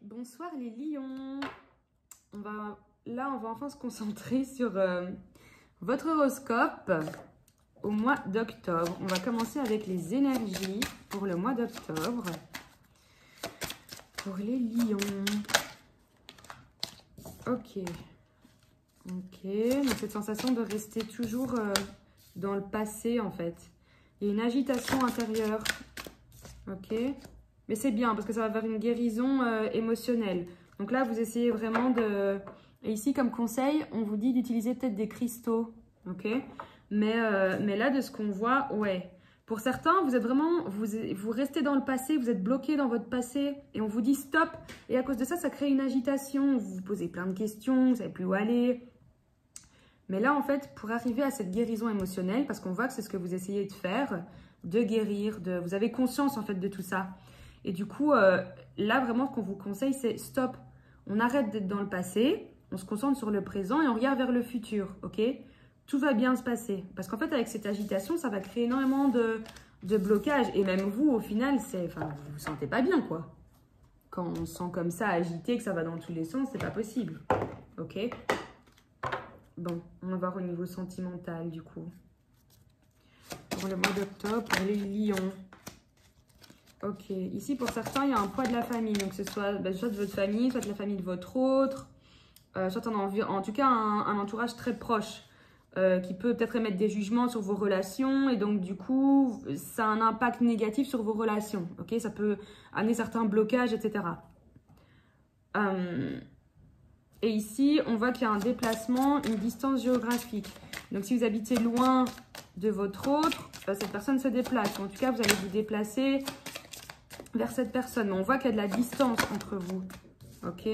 Bonsoir les lions. Là, on va enfin se concentrer sur votre horoscope au mois d'octobre. On va commencer avec les énergies pour le mois d'octobre. Pour les lions. Ok. Donc cette sensation de rester toujours dans le passé en fait. Il y a une agitation intérieure. Ok. Mais c'est bien parce que ça va vers une guérison émotionnelle. Donc là, vous essayez vraiment de... Et ici, comme conseil, on vous dit d'utiliser peut-être des cristaux. Ok. Mais là, de ce qu'on voit, ouais. Pour certains, vous êtes vraiment... Vous restez dans le passé, vous êtes bloqué dans votre passé. Et on vous dit stop. Et à cause de ça, ça crée une agitation. Vous vous posez plein de questions, vous ne savez plus où aller. Mais là, en fait, pour arriver à cette guérison émotionnelle, parce qu'on voit que c'est ce que vous essayez de faire, de guérir, vous avez conscience en fait de tout ça. Et du coup, là, vraiment, ce qu'on vous conseille, c'est stop. On arrête d'être dans le passé, on se concentre sur le présent et on regarde vers le futur, ok? Tout va bien se passer. Parce qu'en fait, avec cette agitation, ça va créer énormément de blocages. Et même vous, au final, vous vous sentez pas bien, quoi. Quand on se sent comme ça, agité, que ça va dans tous les sens, c'est pas possible, ok? Bon, on va voir au niveau sentimental, du coup. Pour le mois d'octobre, pour les lions. Ok, ici pour certains, il y a un poids de la famille. Donc que ce soit soit de votre famille, soit de la famille de votre autre, soit en tout cas un entourage très proche qui peut peut-être émettre des jugements sur vos relations. Et donc du coup, ça a un impact négatif sur vos relations. Ok, ça peut amener certains blocages, etc. Et ici, on voit qu'il y a un déplacement, une distance géographique. Donc si vous habitez loin de votre autre, cette personne se déplace. En tout cas, vous allez vous déplacer vers cette personne. Mais on voit qu'il y a de la distance entre vous. Ok.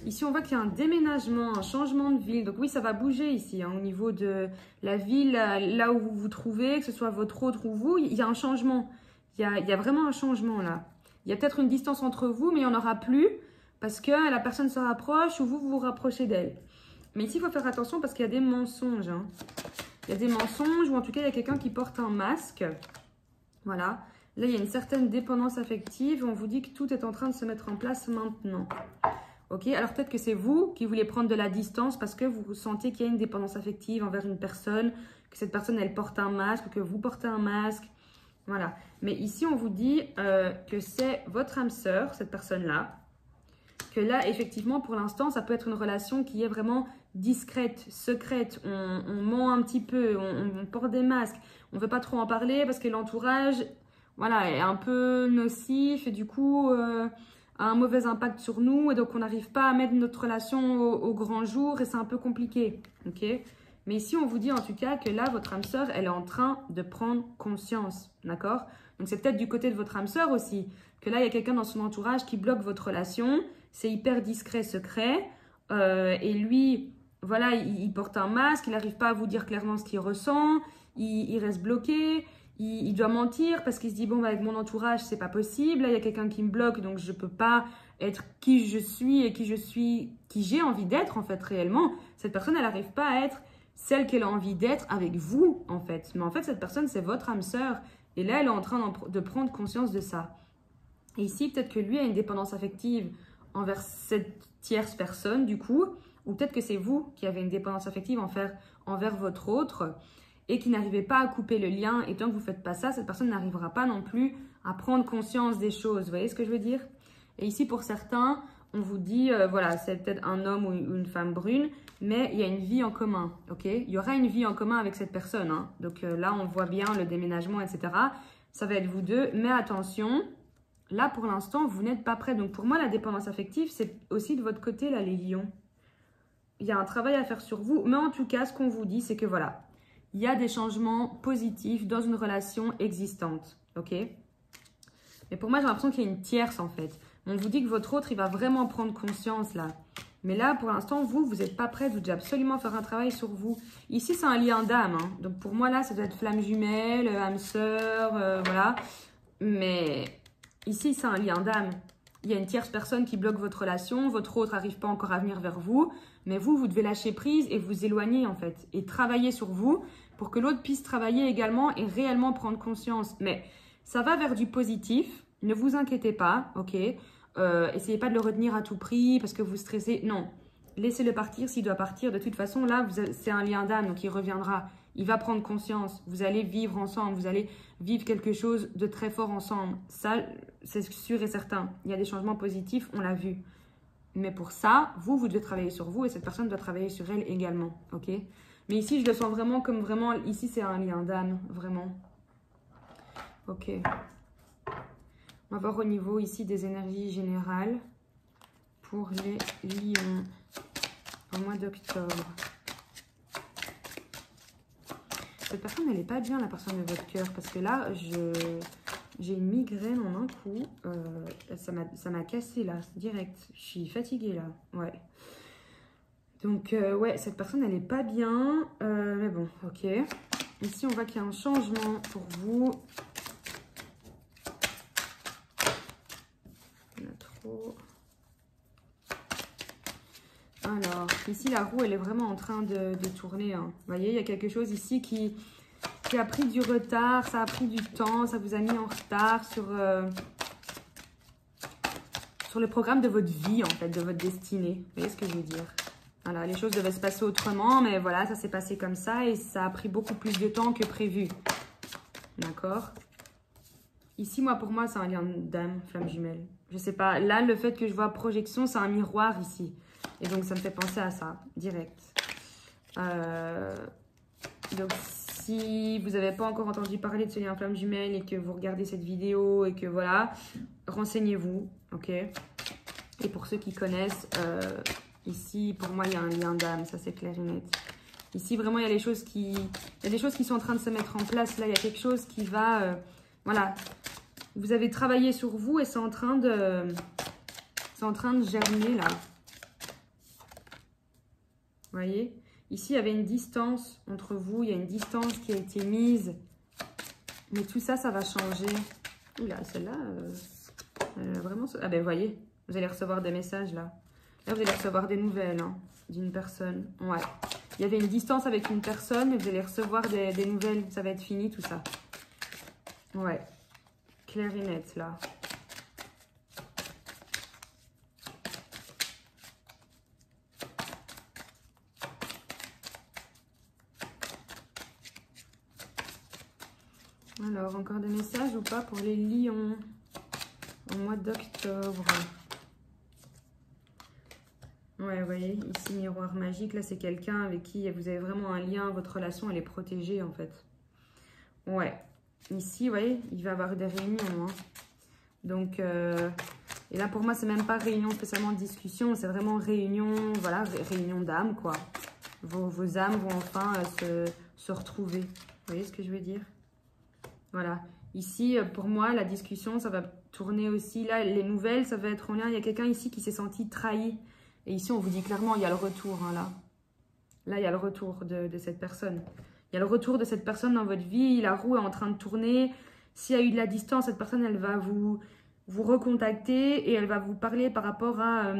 Ici, on voit qu'il y a un déménagement, un changement de ville. Donc oui, ça va bouger ici, hein, au niveau de la ville, là où vous vous trouvez, que ce soit votre autre ou vous, il y a un changement. Il y a vraiment un changement là. Il y a peut-être une distance entre vous, mais il n'y en aura plus parce que la personne se rapproche ou vous vous rapprochez d'elle. Mais ici, il faut faire attention parce qu'il y a des mensonges. Hein. Il y a des mensonges ou en tout cas, il y a quelqu'un qui porte un masque. Voilà. Là, il y a une certaine dépendance affective. On vous dit que tout est en train de se mettre en place maintenant. Ok, alors peut-être que c'est vous qui voulez prendre de la distance parce que vous sentez qu'il y a une dépendance affective envers une personne, que cette personne, elle porte un masque, que vous portez un masque. Voilà. Mais ici, on vous dit que c'est votre âme sœur, cette personne-là. Que là, effectivement, pour l'instant, ça peut être une relation qui est vraiment discrète, secrète. On ment un petit peu, on porte des masques. On ne veut pas trop en parler parce que l'entourage... Voilà, est un peu nocif et du coup a un mauvais impact sur nous. Et donc, on n'arrive pas à mettre notre relation au grand jour et c'est un peu compliqué. Ok. Mais ici, on vous dit en tout cas que là, votre âme sœur, elle est en train de prendre conscience. D'accord. Donc, c'est peut-être du côté de votre âme sœur aussi. Que là, il y a quelqu'un dans son entourage qui bloque votre relation. C'est hyper discret, secret. Et lui, voilà, il porte un masque. Il n'arrive pas à vous dire clairement ce qu'il ressent. Il reste bloqué. Il doit mentir parce qu'il se dit, bon, bah, avec mon entourage, c'est pas possible. Là, il y a quelqu'un qui me bloque, donc je peux pas être qui je suis et qui j'ai envie d'être, en fait, réellement. Cette personne, elle n'arrive pas à être celle qu'elle a envie d'être avec vous, en fait. Mais en fait, cette personne, c'est votre âme sœur. Et là, elle est en train de prendre conscience de ça. Et ici, peut-être que lui a une dépendance affective envers cette tierce personne, du coup. Ou peut-être que c'est vous qui avez une dépendance affective envers votre autre. Et qui n'arrivez pas à couper le lien. Et tant que vous ne faites pas ça, cette personne n'arrivera pas non plus à prendre conscience des choses. Vous voyez ce que je veux dire? Et ici, pour certains, on vous dit, voilà, c'est peut-être un homme ou une femme brune, mais il y a une vie en commun, ok? Il y aura une vie en commun avec cette personne. Hein. Donc là, on voit bien le déménagement, etc. Ça va être vous deux. Mais attention, là, pour l'instant, vous n'êtes pas prêts. Donc pour moi, la dépendance affective, c'est aussi de votre côté, là, les lions. Il y a un travail à faire sur vous. Mais en tout cas, ce qu'on vous dit, c'est que voilà, il y a des changements positifs dans une relation existante, ok? Mais pour moi, j'ai l'impression qu'il y a une tierce, en fait. On vous dit que votre autre, il va vraiment prendre conscience, là. Mais là, pour l'instant, vous n'êtes pas prêt, vous devez absolument faire un travail sur vous. Ici, c'est un lien d'âme, hein. Donc, pour moi, là, ça doit être flamme jumelle, âme sœur, voilà. Mais ici, c'est un lien d'âme. Il y a une tierce personne qui bloque votre relation, votre autre n'arrive pas encore à venir vers vous, mais vous devez lâcher prise et vous éloigner en fait, et travailler sur vous pour que l'autre puisse travailler également et réellement prendre conscience. Mais ça va vers du positif, ne vous inquiétez pas, ok? essayez pas de le retenir à tout prix parce que vous stressez. Non, laissez-le partir s'il doit partir. De toute façon, là, c'est un lien d'âme, donc il reviendra. Il va prendre conscience. Vous allez vivre ensemble. Vous allez vivre quelque chose de très fort ensemble. Ça, c'est sûr et certain. Il y a des changements positifs, on l'a vu. Mais pour ça, vous devez travailler sur vous et cette personne doit travailler sur elle également. Ok? Mais ici, je le sens vraiment comme vraiment... Ici, c'est un lien d'âme, vraiment. Ok. On va voir au niveau ici des énergies générales pour les lions au mois d'octobre. Cette personne, elle n'est pas bien, la personne de votre cœur, parce que là, j'ai une migraine en un coup. Ça m'a cassé là, direct. Je suis fatiguée là, ouais. Donc, ouais, cette personne, elle n'est pas bien. Mais bon, ok. Ici, on voit qu'il y a un changement pour vous. Il y en a trop. Alors, ici, la roue, elle est vraiment en train de tourner. Hein. Vous voyez, il y a quelque chose ici qui a pris du retard. Ça a pris du temps. Ça vous a mis en retard sur le programme de votre vie, en fait, de votre destinée. Vous voyez ce que je veux dire? Voilà, les choses devaient se passer autrement, mais voilà, ça s'est passé comme ça et ça a pris beaucoup plus de temps que prévu. D'accord? Ici, pour moi, c'est un lien d'âme, flamme jumelle. Je sais pas. Là, le fait que je vois projection, c'est un miroir ici. Et donc, ça me fait penser à ça, direct. Donc, si vous n'avez pas encore entendu parler de ce lien flamme jumelle et que vous regardez cette vidéo et que voilà, renseignez-vous, ok? Et pour ceux qui connaissent... ici, pour moi, il y a un lien d'âme, ça c'est clair et net. Ici, vraiment, il y a des choses qui sont en train de se mettre en place. Là, il y a quelque chose qui va... voilà. Vous avez travaillé sur vous et c'est en train de germer, là. Vous voyez? Ici, il y avait une distance entre vous. Il y a une distance qui a été mise. Mais tout ça, ça va changer. Oula, celle-là... vraiment... Ah ben, vous voyez, vous allez recevoir des messages, là. Là, vous allez recevoir des nouvelles hein, d'une personne. Ouais. Il y avait une distance avec une personne, mais vous allez recevoir des nouvelles. Ça va être fini, tout ça. Ouais. Clair et net, là. Alors, encore des messages ou pas pour les lions au mois d'octobre? Ouais, vous voyez, ici, miroir magique, là, c'est quelqu'un avec qui vous avez vraiment un lien, votre relation, elle est protégée, en fait. Ouais, ici, vous voyez, il va y avoir des réunions, hein. Donc, et là, pour moi, c'est même pas réunion spécialement de discussion, c'est vraiment réunion, voilà, réunion d'âme, quoi. Vos âmes vont enfin se retrouver. Vous voyez ce que je veux dire? Voilà. Ici, pour moi, la discussion, ça va tourner aussi, là, les nouvelles, ça va être en lien, il y a quelqu'un ici qui s'est senti trahi. Et ici, on vous dit clairement, il y a le retour, hein, là. Là, il y a le retour de cette personne. Il y a le retour de cette personne dans votre vie. La roue est en train de tourner. S'il y a eu de la distance, cette personne, elle va vous recontacter et elle va vous parler par rapport à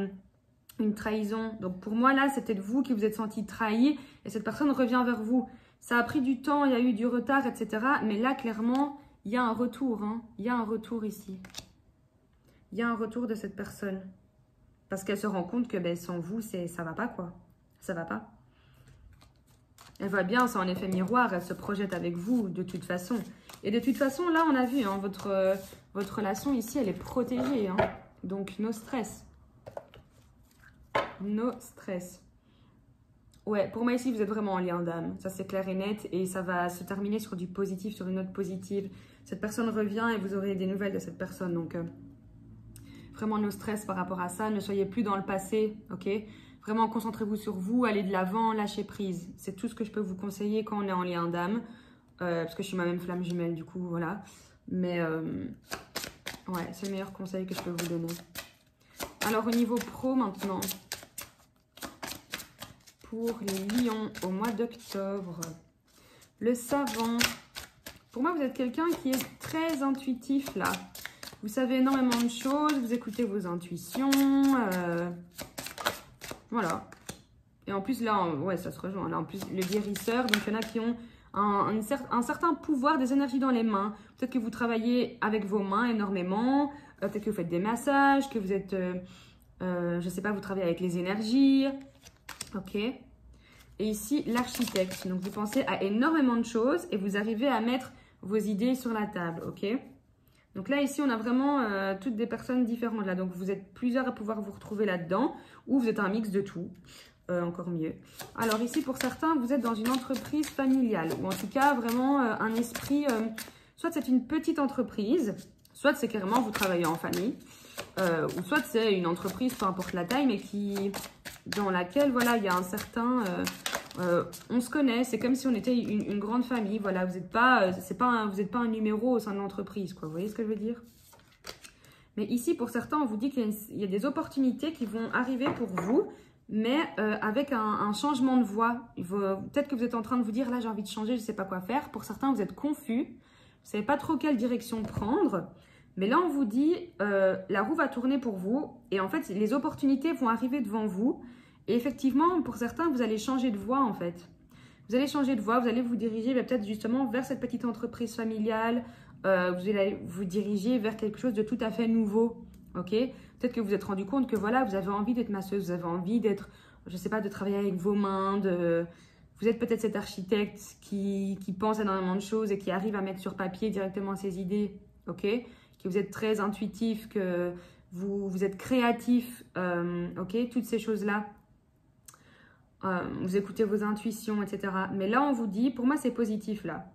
une trahison. Donc, pour moi, là, c'était de vous qui vous êtes senti trahi et cette personne revient vers vous. Ça a pris du temps, il y a eu du retard, etc. Mais là, clairement, il y a un retour. Hein. Il y a un retour ici. Il y a un retour de cette personne. Parce qu'elle se rend compte que ben, sans vous, ça va pas, quoi. Ça va pas. Elle voit bien, c'est en effet miroir, elle se projette avec vous, de toute façon. Et de toute façon, là, on a vu, hein, votre relation ici, elle est protégée. Hein. Donc, no stress. No stress. Ouais, pour moi, ici, vous êtes vraiment en lien d'âme. Ça, c'est clair et net. Et ça va se terminer sur du positif, sur une note positive. Cette personne revient et vous aurez des nouvelles de cette personne. Donc... vraiment no stress par rapport à ça, ne soyez plus dans le passé, ok? Vraiment concentrez-vous sur vous, allez de l'avant, lâchez prise. C'est tout ce que je peux vous conseiller quand on est en lien d'âme, parce que je suis moi-même flamme jumelle du coup, voilà. Mais ouais, c'est le meilleur conseil que je peux vous donner. Alors au niveau pro maintenant, pour les lions au mois d'octobre, le savant. Pour moi, vous êtes quelqu'un qui est très intuitif là. Vous savez énormément de choses, vous écoutez vos intuitions, voilà. Et en plus, là, ouais, ça se rejoint. Là, en plus, le guérisseur, donc il y en a qui ont un certain pouvoir, des énergies dans les mains. Peut-être que vous travaillez avec vos mains énormément. Peut-être que vous faites des massages, que vous êtes, je ne sais pas, vous travaillez avec les énergies. Ok. Et ici, l'architecte. Donc, vous pensez à énormément de choses et vous arrivez à mettre vos idées sur la table. Ok. Donc là, ici, on a vraiment toutes des personnes différentes. Là. Donc, vous êtes plusieurs à pouvoir vous retrouver là-dedans ou vous êtes un mix de tout. Encore mieux. Alors ici, pour certains, vous êtes dans une entreprise familiale ou en tout cas, vraiment un esprit... soit c'est une petite entreprise, soit c'est carrément vous travaillez en famille ou soit c'est une entreprise, peu importe la taille, mais dans laquelle, voilà, il y a un certain... on se connaît, c'est comme si on était une grande famille. Voilà, vous n'êtes pas, vous êtes pas un numéro au sein de l'entreprise, quoi. Vous voyez ce que je veux dire? Mais ici, pour certains, on vous dit qu'il y a des opportunités qui vont arriver pour vous, mais avec un changement de voie. Peut-être que vous êtes en train de vous dire, là, j'ai envie de changer, je ne sais pas quoi faire. Pour certains, vous êtes confus, vous ne savez pas trop quelle direction prendre. Mais là, on vous dit, la roue va tourner pour vous. Et en fait, les opportunités vont arriver devant vous. Et effectivement, pour certains, vous allez changer de voie, en fait. Vous allez changer de voie, vous allez vous diriger peut-être justement vers cette petite entreprise familiale. Vous allez vous diriger vers quelque chose de tout à fait nouveau. Ok? Peut-être que vous vous êtes rendu compte que voilà, vous avez envie d'être masseuse, vous avez envie d'être, je ne sais pas, de travailler avec vos mains. Vous êtes peut-être cet architecte qui pense énormément de choses et qui arrive à mettre sur papier directement ses idées. Ok? Que vous êtes très intuitif, que vous êtes créatif. Ok? Toutes ces choses-là. Vous écoutez vos intuitions, etc. Mais là, on vous dit, pour moi, c'est positif là.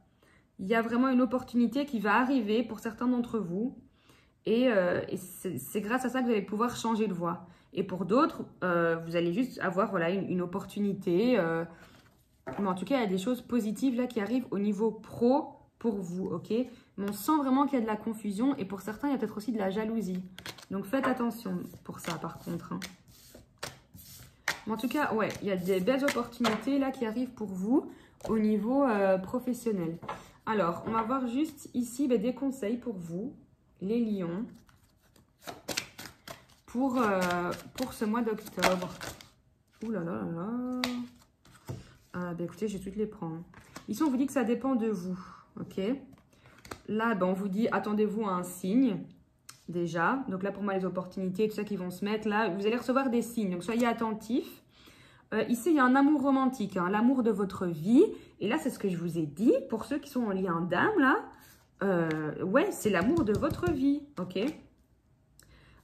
Il y a vraiment une opportunité qui va arriver pour certains d'entre vous. Et c'est grâce à ça que vous allez pouvoir changer de voie. Et pour d'autres, vous allez juste avoir voilà, une opportunité. Mais en tout cas, il y a des choses positives là qui arrivent au niveau pro pour vous. Ok? Mais on sent vraiment qu'il y a de la confusion. Et pour certains, il y a peut-être aussi de la jalousie. Donc faites attention pour ça par contre. Hein. Mais en tout cas, ouais, il y a des belles opportunités là qui arrivent pour vous au niveau professionnel. Alors, on va voir juste ici des conseils pour vous, les lions, pour ce mois d'octobre. Ouh là là là là. Écoutez, je vais toutes les prendre. Ici, on vous dit que ça dépend de vous, ok? Là, on vous dit, attendez-vous à un signe. Déjà, donc là pour moi les opportunités, tout ça qui vont se mettre là, vous allez recevoir des signes, donc soyez attentifs. Ici il y a un amour romantique, hein, l'amour de votre vie, et là c'est ce que je vous ai dit, pour ceux qui sont en lien d'âme là, ouais c'est l'amour de votre vie, ok.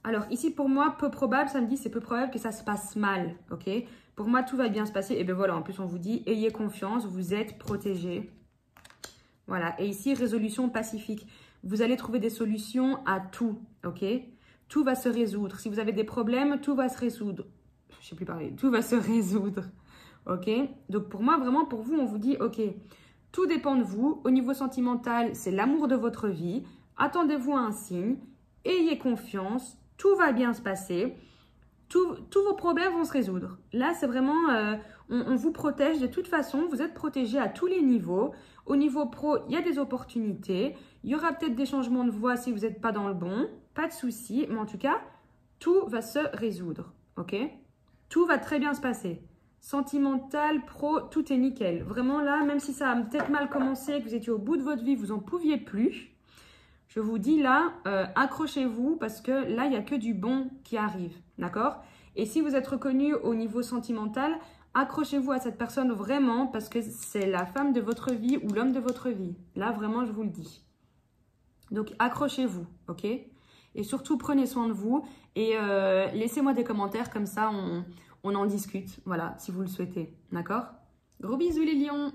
Alors ici pour moi, peu probable, ça me dit c'est peu probable que ça se passe mal, ok. Pour moi tout va bien se passer, et bien voilà, en plus on vous dit ayez confiance, vous êtes protégés. Voilà, et ici résolution pacifique. Vous allez trouver des solutions à tout, ok? Tout va se résoudre. Si vous avez des problèmes, tout va se résoudre. Je ne sais plus parler. Tout va se résoudre, ok? Donc, pour moi, vraiment, pour vous, on vous dit, ok, tout dépend de vous. Au niveau sentimental, c'est l'amour de votre vie. Attendez-vous à un signe. Ayez confiance. Tout va bien se passer. Tous vos problèmes vont se résoudre. Là, c'est vraiment, on vous protège de toute façon. Vous êtes protégé à tous les niveaux. Au niveau pro, il y a des opportunités. Il y aura peut-être des changements de voie si vous n'êtes pas dans le bon. Pas de souci. Mais en tout cas, tout va se résoudre. Ok? Tout va très bien se passer. Sentimental, pro, tout est nickel. Vraiment là, même si ça a peut-être mal commencé, que vous étiez au bout de votre vie, vous n'en pouviez plus. Je vous dis là, accrochez-vous parce que là, il n'y a que du bon qui arrive. D'accord? Et si vous êtes reconnu au niveau sentimental, accrochez-vous à cette personne vraiment parce que c'est la femme de votre vie ou l'homme de votre vie. Là, vraiment, je vous le dis. Donc, accrochez-vous, ok? Et surtout, prenez soin de vous et laissez-moi des commentaires comme ça, on en discute, voilà, si vous le souhaitez. D'accord? Gros bisous les lions!